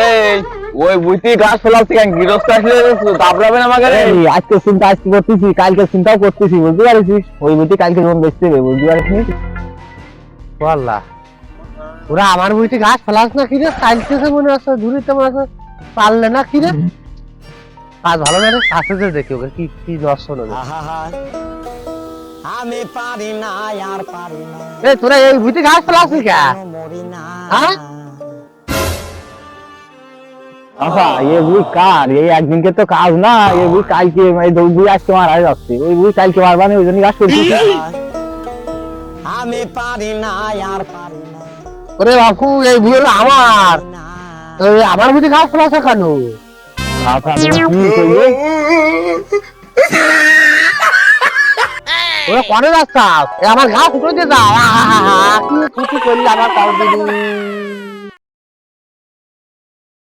এই ওই বুঝতি গাছ ফলাচ্ছি কেন গৃহস্থ আসলে তাপড়াবেন আমাকে আজকে চিন্তা আজকে করতেছি কালকে চিন্তাও করতেছি বুঝতে পারছিস ওই বুঝি কালকে যখন বেচতে হবে বুঝতে পারছিস বললা ওরা আমার বইতে গাছ ফেলাস না কিরে চাইতেছে মনে আছে ঝুড়িতে মনে আছে পারলে না কিরে কাজ ভালো না রে কাছে যে দেখি ওকে কি কি দর্শন হবে আমি পারি না আর পারি না এ তোরা এই বইতে গাছ ফেলাস নি কে মরি না হ্যাঁ আচ্ছা এই বুই কার এই একদিনকে তো কাজ না এই বুই কালকে এই বুই আজকে মারা যাচ্ছে ওই বুই কালকে মারবা না ওই জন্য গাছ করতেছি আমি পারি না আর পারি না ওরে বাপু এই বই হলো আমার তো আমার বইতে গাছ ফেলাস কেন আচ্ছা আমি কি করবো ওরা কোনে যাচ্ছ আমার গাছ উঠে দিয়ে যাও কি করলি আমার কাউ দিদি